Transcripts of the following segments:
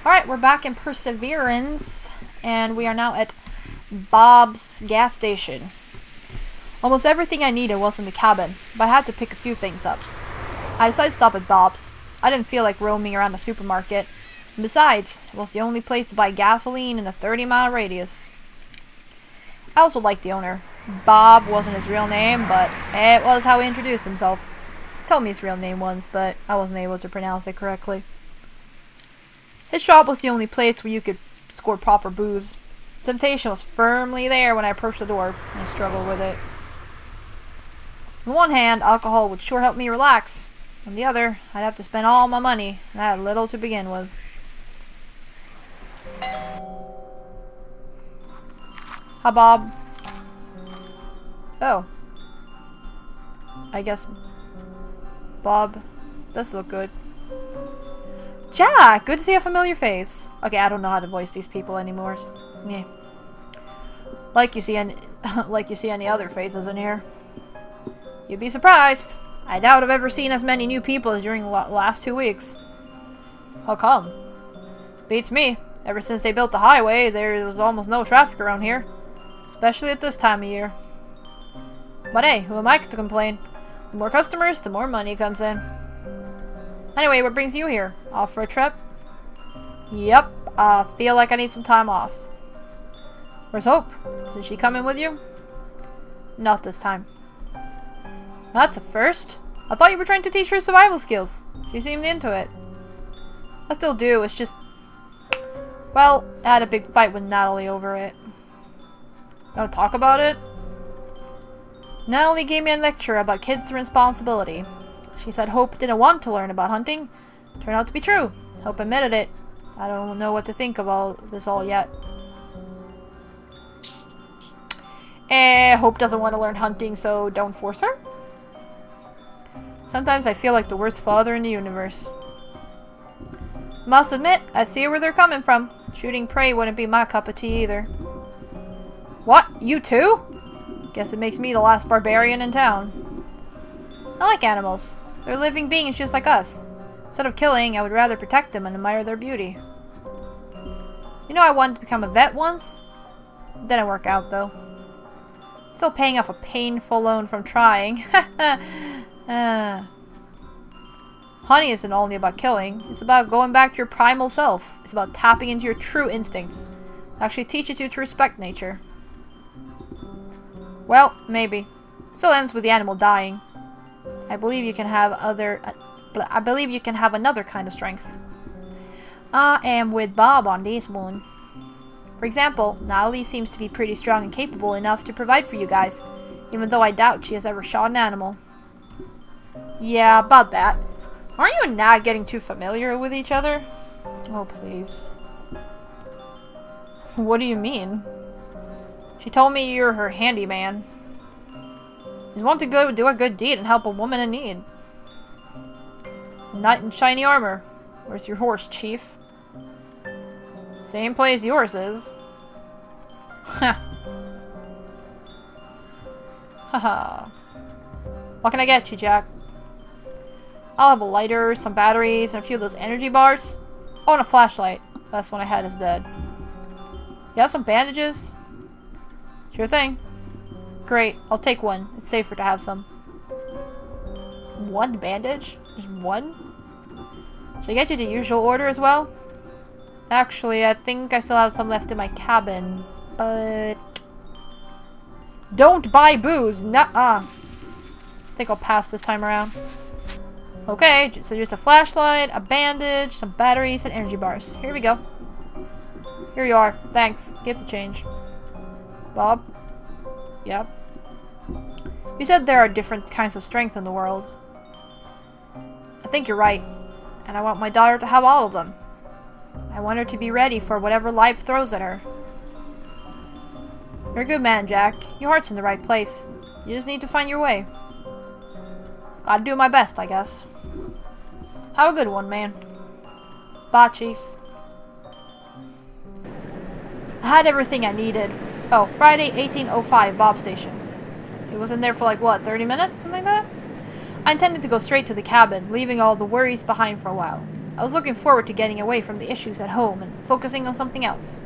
Alright, we're back in Perseverance, and we are now at Bob's gas station. Almost everything I needed was in the cabin, but I had to pick a few things up. I decided to stop at Bob's. I didn't feel like roaming around the supermarket. And besides, it was the only place to buy gasoline in a 30-mile radius. I also liked the owner. Bob wasn't his real name, but it was how he introduced himself. He told me his real name once, but I wasn't able to pronounce it correctly. His shop was the only place where you could score proper booze. Temptation was firmly there when I approached the door, and I struggled with it. On one hand, alcohol would sure help me relax. On the other, I'd have to spend all my money, and I had little to begin with. Hi, Bob. Oh. I guess Bob does look good. Jack! Good to see a familiar face. Okay, I don't know how to voice these people anymore. Just, yeah. Like you see any other faces in here. You'd be surprised. I doubt I've ever seen as many new people as during the last 2 weeks. How come? Beats me. Ever since they built the highway, there was almost no traffic around here. Especially at this time of year. But hey, who am I to complain? The more customers, the more money comes in. Anyway, what brings you here? Off for a trip? Yep, I feel like I need some time off. Where's Hope? Isn't she coming with you? Not this time. That's a first. I thought you were trying to teach her survival skills. She seemed into it. I still do, it's just... Well, I had a big fight with Natalie over it. Want to talk about it? Natalie gave me a lecture about kids' responsibility. She said Hope didn't want to learn about hunting. Turned out to be true. Hope admitted it. I don't know what to think about this all yet. Hope doesn't want to learn hunting, so don't force her. Sometimes I feel like the worst father in the universe. Must admit, I see where they're coming from. Shooting prey wouldn't be my cup of tea either. What? You too? Guess it makes me the last barbarian in town. I like animals. They're living beings just like us. Instead of killing, I would rather protect them and admire their beauty. You know, I wanted to become a vet once. Didn't work out, though. Still paying off a painful loan from trying. Hunting isn't only about killing. It's about going back to your primal self. It's about tapping into your true instincts. It actually teaches you to respect nature. Well, maybe. Still ends with the animal dying. I believe you can have another kind of strength. I am with Bob on this one. For example, Natalie seems to be pretty strong and capable enough to provide for you guys, even though I doubt she has ever shot an animal. Yeah, about that. Aren't you and Nat getting too familiar with each other? Oh, please. What do you mean? She told me you're her handyman. You want to go do a good deed and help a woman in need. Knight in shiny armor. Where's your horse, Chief? Same place yours is. Ha. Haha. What can I get you, Jack? I'll have a lighter, some batteries, and a few of those energy bars. Oh, and a flashlight. Last one I had is dead. You have some bandages? Sure thing. Great, I'll take one. It's safer to have some. One bandage? Just one? Should I get you the usual order as well? Actually, I think I still have some left in my cabin, but... Don't buy booze! Nuh-uh! I think I'll pass this time around. Okay, so just a flashlight, a bandage, some batteries, and energy bars. Here we go. Here you are. Thanks. Get the change. Bob? Yep. You said there are different kinds of strength in the world. I think you're right. And I want my daughter to have all of them. I want her to be ready for whatever life throws at her. You're a good man, Jack. Your heart's in the right place. You just need to find your way. Gotta do my best, I guess. Have a good one, man. Bye, Chief. I had everything I needed. Oh, Friday, 1805, Bob Station. It was in there for like, what, 30 minutes? Something like that? I intended to go straight to the cabin, leaving all the worries behind for a while. I was looking forward to getting away from the issues at home and focusing on something else.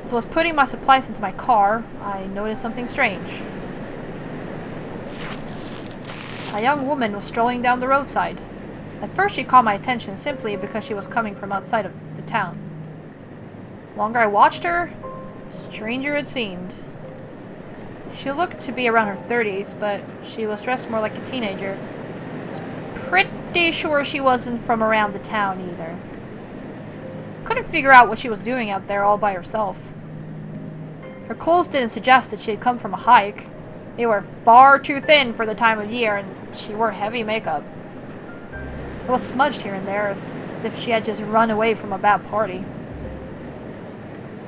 As I was putting my supplies into my car, I noticed something strange. A young woman was strolling down the roadside. At first she caught my attention simply because she was coming from outside of the town. The longer I watched her, the stranger it seemed. She looked to be around her 30s, but she was dressed more like a teenager. I was pretty sure she wasn't from around the town either. Couldn't figure out what she was doing out there all by herself. Her clothes didn't suggest that she had come from a hike. They were far too thin for the time of year, and she wore heavy makeup. It was smudged here and there, as if she had just run away from a bad party.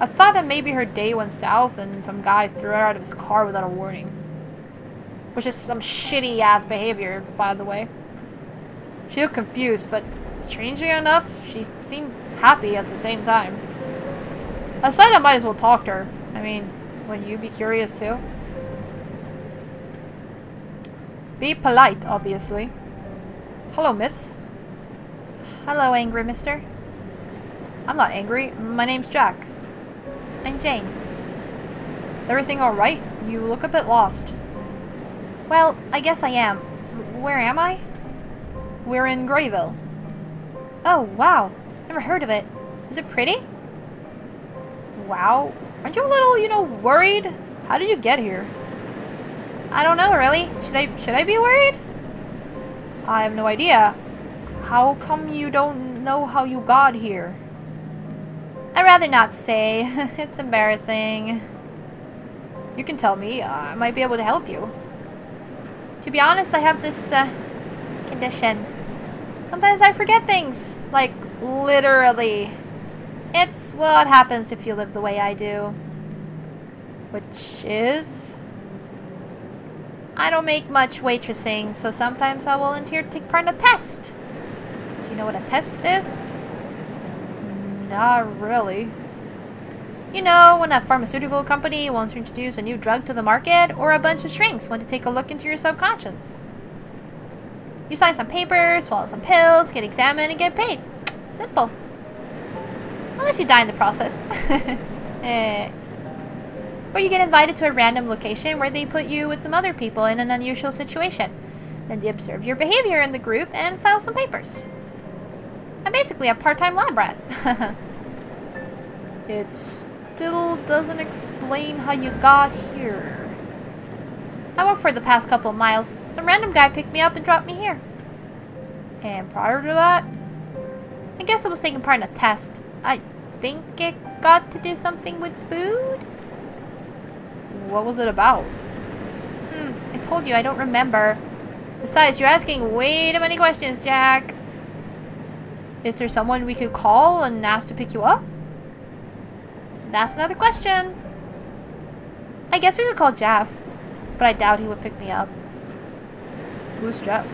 I thought that maybe her day went south and some guy threw her out of his car without a warning. Which is some shitty-ass behavior, by the way. She looked confused, but strangely enough, she seemed happy at the same time. I decided I might as well talk to her. I mean, wouldn't you be curious too? Be polite, obviously. Hello, miss. Hello, angry mister. I'm not angry. My name's Jack. I'm Jane. Is everything alright? You look a bit lost. Well, I guess I am. Where am I? We're in Grayville. Oh, wow. Never heard of it. Is it pretty? Wow. Aren't you a little, worried? How did you get here? I don't know, really. Should I be worried? I have no idea. How come you don't know how you got here? I'd rather not say. It's embarrassing. You can tell me. I might be able to help you. To be honest, I have this, condition. Sometimes I forget things. Like, literally. It's what happens if you live the way I do. Which is? I don't make much waitressing, so sometimes I volunteer to take part in a test. Do you know what a test is? Not really. You know, when a pharmaceutical company wants to introduce a new drug to the market, or a bunch of shrinks want to take a look into your subconscious. You sign some papers, swallow some pills, get examined, and get paid. Simple. Unless you die in the process. Or you get invited to a random location where they put you with some other people in an unusual situation. Then they observe your behavior in the group and file some papers. I'm basically a part-time lab rat. It still doesn't explain how you got here. I walked for the past couple of miles. Some random guy picked me up and dropped me here. And prior to that? I guess I was taking part in a test. I think it got to do something with food? What was it about? I told you I don't remember. Besides, you're asking way too many questions, Jack. Is there someone we could call and ask to pick you up? That's another question. I guess we could call Jeff, but I doubt he would pick me up. Who's Jeff?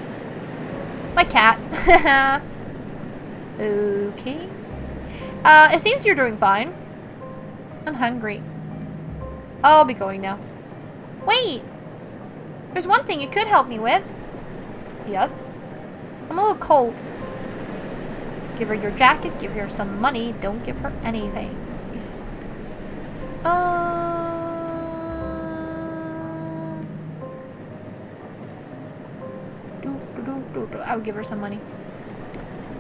My cat. Okay. It seems you're doing fine. I'm hungry. I'll be going now. Wait! There's one thing you could help me with. Yes? I'm a little cold. Give her your jacket, give her some money, don't give her anything. I would give her some money.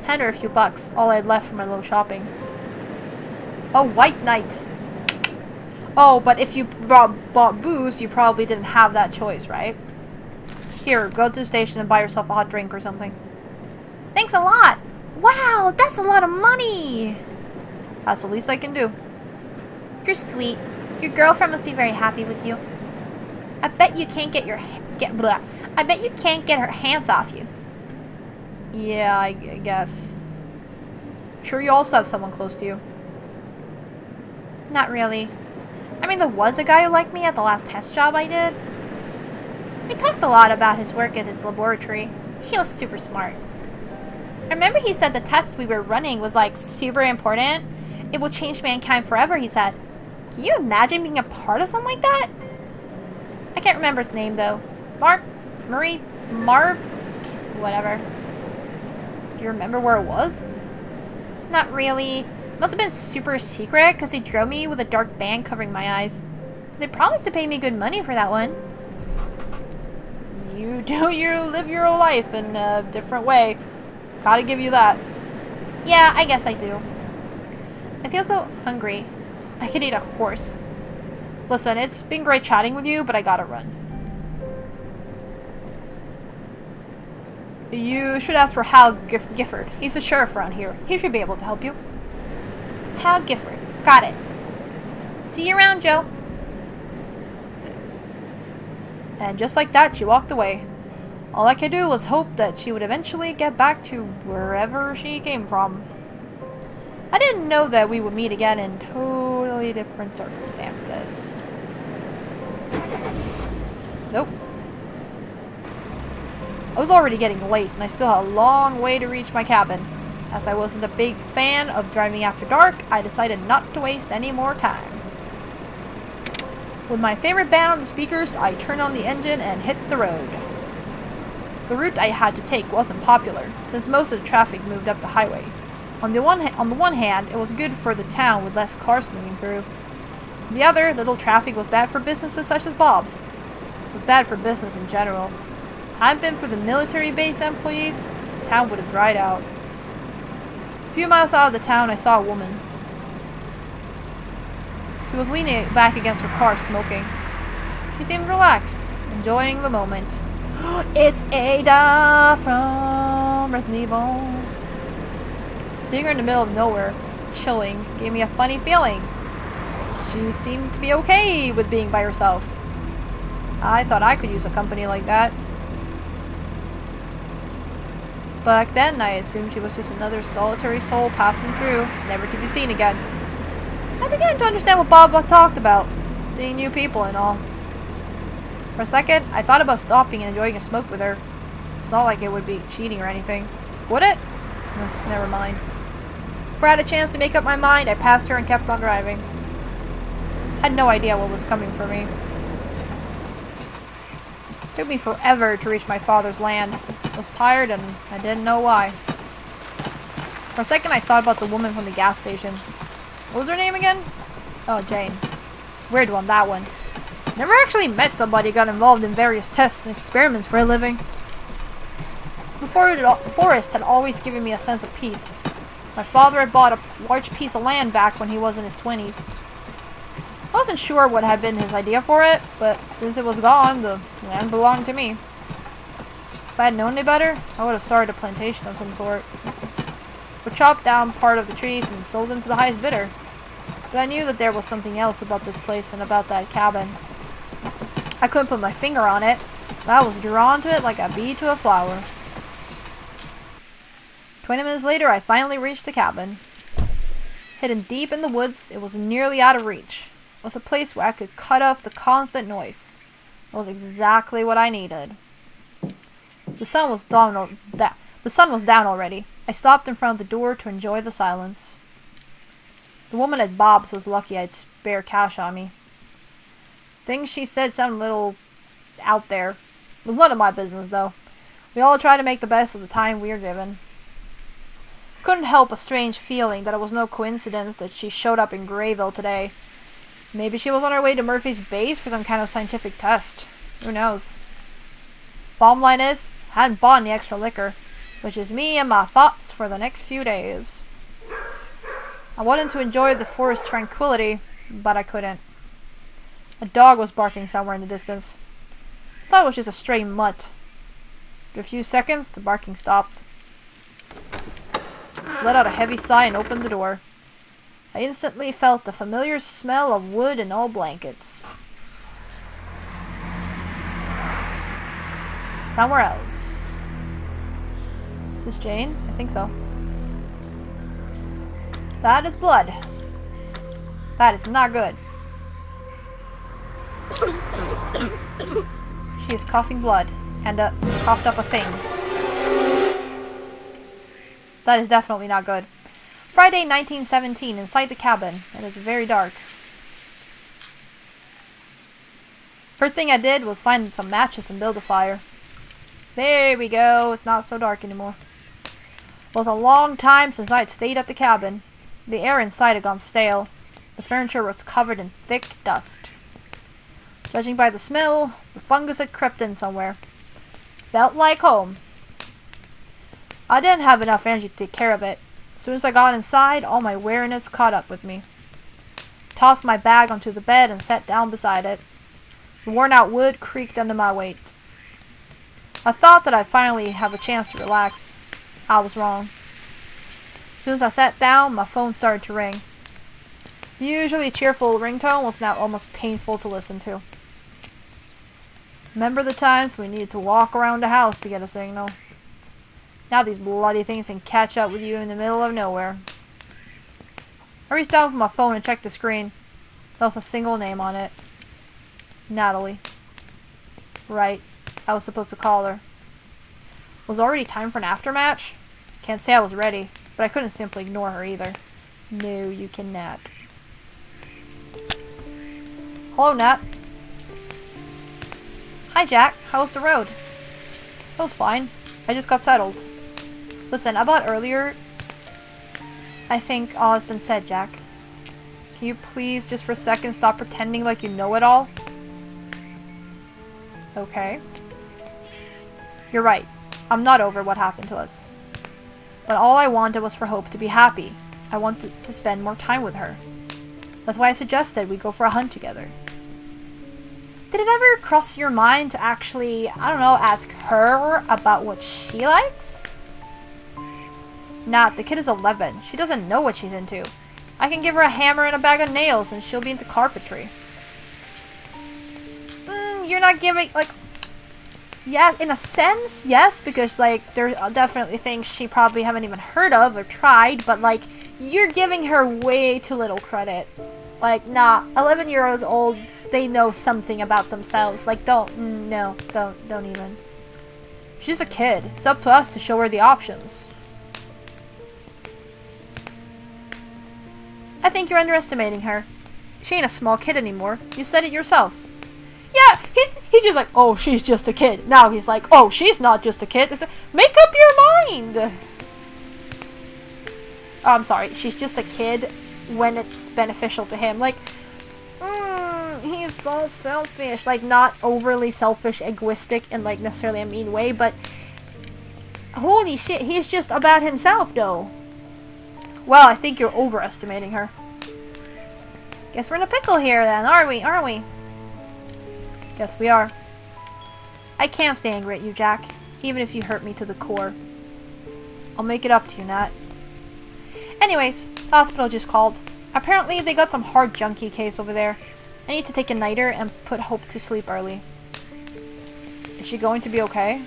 Hand her a few bucks, all I had left from my little shopping. Oh, white knight! Oh, but if you bought booze, you probably didn't have that choice, right? Here, go to the station and buy yourself a hot drink or something. Thanks a lot! Wow, that's a lot of money! That's the least I can do. You're sweet. Your girlfriend must be very happy with you. I bet you can't I bet you can't get her hands off you. Yeah, I guess. Sure you also have someone close to you? Not really. I mean, there was a guy who liked me at the last test job I did. We talked a lot about his work at his laboratory. He was super smart. I remember he said the test we were running was, like, super important. It will change mankind forever, he said. Can you imagine being a part of something like that? I can't remember his name, though. Marv? Whatever. Do you remember where it was? Not really. Must have been super secret because they drove me with a dark band covering my eyes. They promised to pay me good money for that one. You live your own life in a different way. Gotta give you that. Yeah, I guess I do. I feel so hungry. I could eat a horse. Listen, it's been great chatting with you, but I gotta run. You should ask for Hal Gifford. He's the sheriff around here. He should be able to help you. Hal Gifford. Got it. See you around, Joe. And just like that, she walked away. All I could do was hope that she would eventually get back to wherever she came from. I didn't know that we would meet again in totally different circumstances. Nope. I was already getting late, and I still had a long way to reach my cabin. As I wasn't a big fan of driving after dark, I decided not to waste any more time. With my favorite band on the speakers, I turned on the engine and hit the road. The route I had to take wasn't popular, since most of the traffic moved up the highway. On the one hand, it was good for the town with less cars moving through. On the other, little traffic was bad for businesses such as Bob's. It was bad for business in general. Had it been for the military base employees, the town would have dried out. A few miles out of the town, I saw a woman. She was leaning back against her car, smoking. She seemed relaxed, enjoying the moment. It's Ada from Resident Evil. Seeing her in the middle of nowhere, chilling, gave me a funny feeling. She seemed to be okay with being by herself. I thought I could use a company like that. Back then, I assumed she was just another solitary soul passing through, never to be seen again. I began to understand what Bob talked about, seeing new people and all. For a second, I thought about stopping and enjoying a smoke with her. It's not like it would be cheating or anything. Would it? Never mind. Before I had a chance to make up my mind, I passed her and kept on driving. Had no idea what was coming for me. It took me forever to reach my father's land. I was tired and I didn't know why. For a second, I thought about the woman from the gas station. What was her name again? Oh, Jane. Weird one, that one. Never actually met somebody who got involved in various tests and experiments for a living. The forest had always given me a sense of peace. My father had bought a large piece of land back when he was in his 20s. I wasn't sure what had been his idea for it, but since it was gone, the land belonged to me. If I had known any better, I would have started a plantation of some sort. We chopped down part of the trees and sold them to the highest bidder. But I knew that there was something else about this place and about that cabin. I couldn't put my finger on it, but I was drawn to it like a bee to a flower. 20 minutes later, I finally reached the cabin. Hidden deep in the woods, it was nearly out of reach. It was a place where I could cut off the constant noise. It was exactly what I needed. The sun was down already. I stopped in front of the door to enjoy the silence. The woman at Bob's was lucky I had spare cash on me. Things she said sounded a little out there. It was none of my business, though. We all try to make the best of the time we are given. Couldn't help a strange feeling that it was no coincidence that she showed up in Grayville today. Maybe she was on her way to Murphy's base for some kind of scientific test. Who knows? Bottom line is, I hadn't bought any extra liquor, which is me and my thoughts for the next few days. I wanted to enjoy the forest tranquility, but I couldn't. A dog was barking somewhere in the distance. I thought it was just a stray mutt. After a few seconds, the barking stopped. I let out a heavy sigh and opened the door. I instantly felt the familiar smell of wood and old blankets. Somewhere else. Is this Jane? I think so. That is blood. That is not good. She is coughing blood and coughed up a thing. That is definitely not good. Friday, 1917, inside the cabin. It is very dark. First thing I did was find some matches and build a fire. There we go. It's not so dark anymore. It was a long time since I had stayed at the cabin. The air inside had gone stale. The furniture was covered in thick dust. Judging by the smell, the fungus had crept in somewhere. Felt like home. I didn't have enough energy to take care of it. As soon as I got inside, all my weariness caught up with me. Tossed my bag onto the bed and sat down beside it. The worn-out wood creaked under my weight. I thought that I'd finally have a chance to relax. I was wrong. As soon as I sat down, my phone started to ring. The usually cheerful ringtone was now almost painful to listen to. Remember the times we needed to walk around the house to get a signal? Now these bloody things can catch up with you in the middle of nowhere. I reached down for my phone and checked the screen. There was a single name on it. Natalie. Right. I was supposed to call her. Was it already time for an aftermatch? Can't say I was ready, but I couldn't simply ignore her either. No, you cannot. Hello, Nat. Hi, Jack. How was the road? It was fine. I just got settled. Listen, about earlier, I think all has been said, Jack. Can you please, just for a second, stop pretending like you know it all? Okay. You're right. I'm not over what happened to us. But all I wanted was for Hope to be happy. I wanted to spend more time with her. That's why I suggested we go for a hunt together. Did it ever cross your mind to actually, I don't know, ask her about what she likes? Nah, the kid is 11. She doesn't know what she's into. I can give her a hammer and a bag of nails and she'll be into carpentry. You're not giving, like... Yeah, in a sense, yes, because, like, there's definitely things she probably haven't even heard of or tried, but, like, you're giving her way too little credit. Like, nah, 11-year-olds, they know something about themselves. Like, don't even. She's a kid. It's up to us to show her the options. I think you're underestimating her. She ain't a small kid anymore. You said it yourself. Yeah, he's just like, oh, she's just a kid. Now he's like, oh, she's not just a kid. It's like, make up your mind! Oh, I'm sorry, she's just a kid when it's beneficial to him. Like, he's so selfish. Like, not overly selfish, egoistic, in, like, necessarily a mean way, but holy shit, he's just about himself, though. Well, I think you're overestimating her. Guess we're in a pickle here, then, aren't we? Guess we are. I can't stay angry at you, Jack, even if you hurt me to the core. I'll make it up to you, Nat. Anyways, the hospital just called. Apparently, they got some hard junkie case over there. I need to take a nighter and put Hope to sleep early. Is she going to be okay?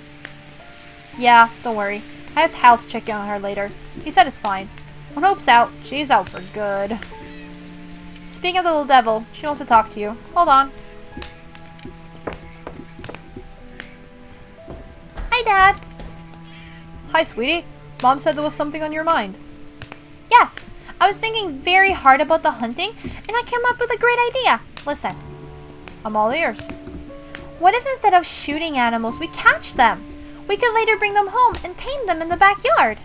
Yeah, don't worry. I asked Hal to check in on her later. He said it's fine. When Hope's out, she's out for good. Speaking of the little devil, she wants to talk to you. Hold on. Hi, Dad. Hi, sweetie. Mom said there was something on your mind. Yes. I was thinking very hard about the hunting, and I came up with a great idea. Listen. I'm all ears. What if instead of shooting animals, we catch them? We could later bring them home and tame them in the backyard.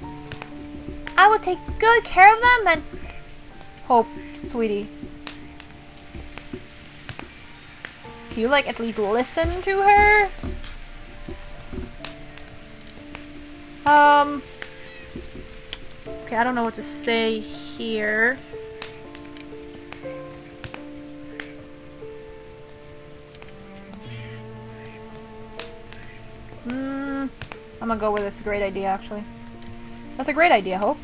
I would take good care of them and... Hope, sweetie. Can you, like, at least listen to her? Okay, I don't know what to say here. I'm gonna go with it's a great idea, actually. That's a great idea, Hope.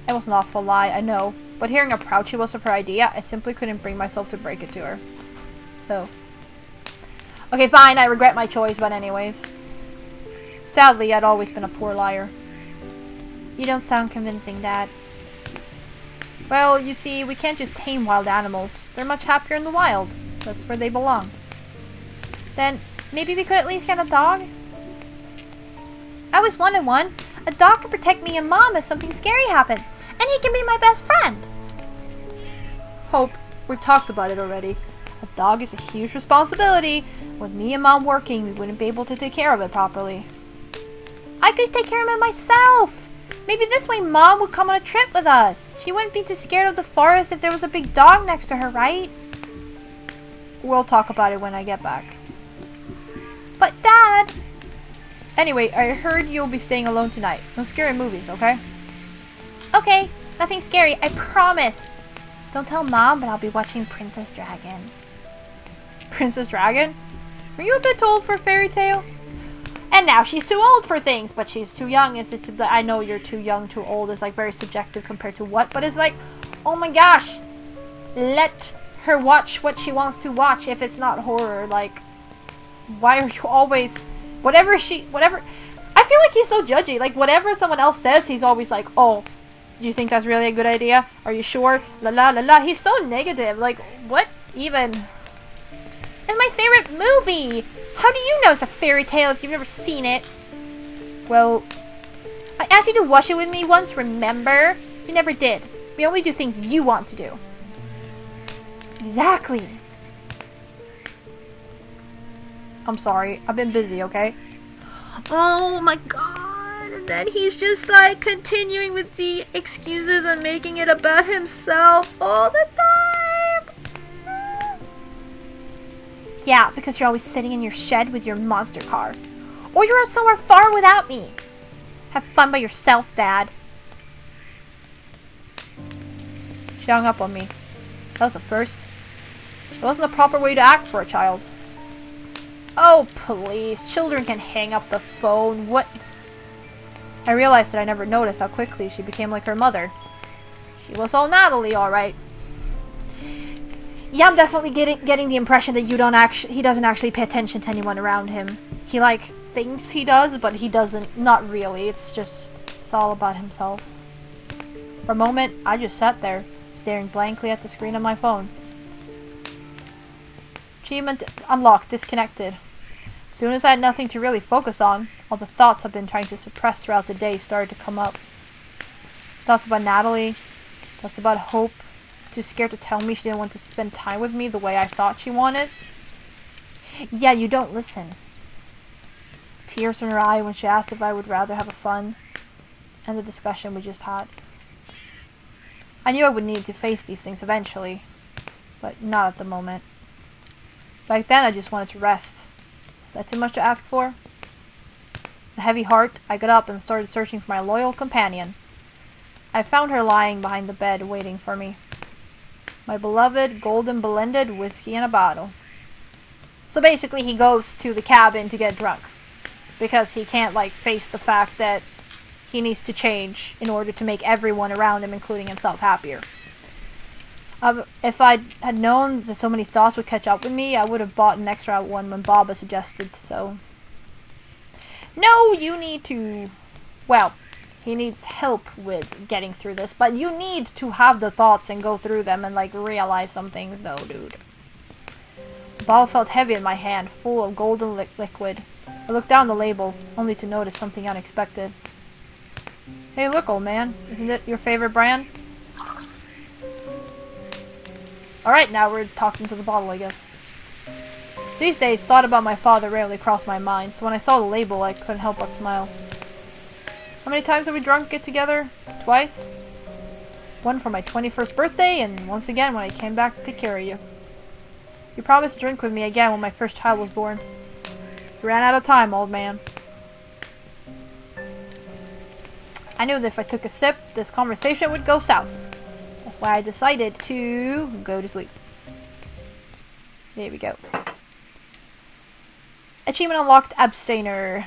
It was an awful lie, I know. But hearing how proud she was of her idea, I simply couldn't bring myself to break it to her. So. Okay, fine, I regret my choice, but anyways. Sadly, I'd always been a poor liar. You don't sound convincing, Dad. Well, you see, we can't just tame wild animals. They're much happier in the wild. That's where they belong. Then, maybe we could at least get a dog? I always wanted one. A dog can protect me and Mom if something scary happens. And he can be my best friend. Hope, we've talked about it already. A dog is a huge responsibility. With me and Mom working, we wouldn't be able to take care of it properly. I could take care of it myself. Maybe this way Mom would come on a trip with us. She wouldn't be too scared of the forest if there was a big dog next to her, right? We'll talk about it when I get back. But Dad... Anyway, I heard you'll be staying alone tonight. No scary movies, okay? Okay, nothing scary, I promise. Don't tell Mom, but I'll be watching Princess Dragon. Princess Dragon? Are you a bit old for a fairy tale? And now she's too old for things, But she's too young. I know you're too young, too old. It's like very subjective compared to what. But it's like, oh my gosh. Let her watch what she wants to watch if it's not horror. Like, why are you always... Whatever... I feel like he's so judgy. Like, whatever someone else says, he's always like, oh, you think that's really a good idea? Are you sure? La la la la. He's so negative. Like, what even? It's my favorite movie! How do you know it's a fairy tale if you've never seen it? Well, I asked you to watch it with me once, remember? You never did. We only do things you want to do. Exactly. I'm sorry. I've been busy, okay? Oh my god. And then he's just like continuing with the excuses and making it about himself all the time. Yeah, because you're always sitting in your shed with your monster car. Or you're somewhere far without me. Have fun by yourself, Dad. She hung up on me. That was a first. It wasn't the proper way to act for a child. Oh, please. Children can hang up the phone. What? I realized that I never noticed how quickly she became like her mother. She was all Natalie, alright. Yeah, I'm definitely getting the impression that he doesn't actually pay attention to anyone around him. He, like, thinks he does, but he doesn't. Not really. It's all about himself. For a moment, I just sat there, staring blankly at the screen of my phone. Achievement unlocked, disconnected. As soon as I had nothing to really focus on, all the thoughts I've been trying to suppress throughout the day started to come up. Thoughts about Natalie, thoughts about Hope, too scared to tell me she didn't want to spend time with me the way I thought she wanted. Yeah, you don't listen. Tears in her eye when she asked if I would rather have a son, and the discussion we just had. I knew I would need to face these things eventually, but not at the moment. Back then I just wanted to rest. Was that too much to ask for? With a heavy heart, I got up and started searching for my loyal companion. I found her lying behind the bed waiting for me. My beloved golden blended whiskey in a bottle. So basically he goes to the cabin to get drunk. Because he can't, like, face the fact that he needs to change in order to make everyone around him, including himself, happier. If I had known that so many thoughts would catch up with me, I would have bought an extra one when Baba suggested so. No, you need to... Well, he needs help with getting through this, but you need to have the thoughts and go through them and, like, realize some things. No, dude. The bottle felt heavy in my hand, full of golden liquid. I looked down the label, only to notice something unexpected. Hey, look, old man. Isn't it your favorite brand? Alright, now we're talking to the bottle, I guess. These days, thought about my father rarely crossed my mind, so when I saw the label, I couldn't help but smile. How many times have we drunk it together? Twice? One for my 21st birthday, and once again when I came back to take care of you. You promised to drink with me again when my first child was born. You ran out of time, old man. I knew that if I took a sip, this conversation would go south. That's why I decided to go to sleep. There we go. Achievement unlocked, abstainer.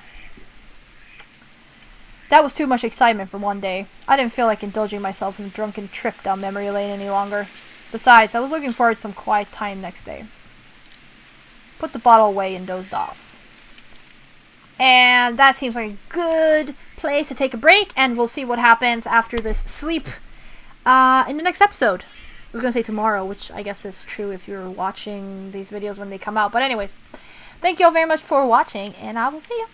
That was too much excitement for one day. I didn't feel like indulging myself in a drunken trip down memory lane any longer. Besides, I was looking forward to some quiet time next day. Put the bottle away and dozed off. And that seems like a good place to take a break, and we'll see what happens after this sleep in the next episode. I was going to say tomorrow, which I guess is true if you're watching these videos when they come out. But anyways, thank you all very much for watching, and I will see you.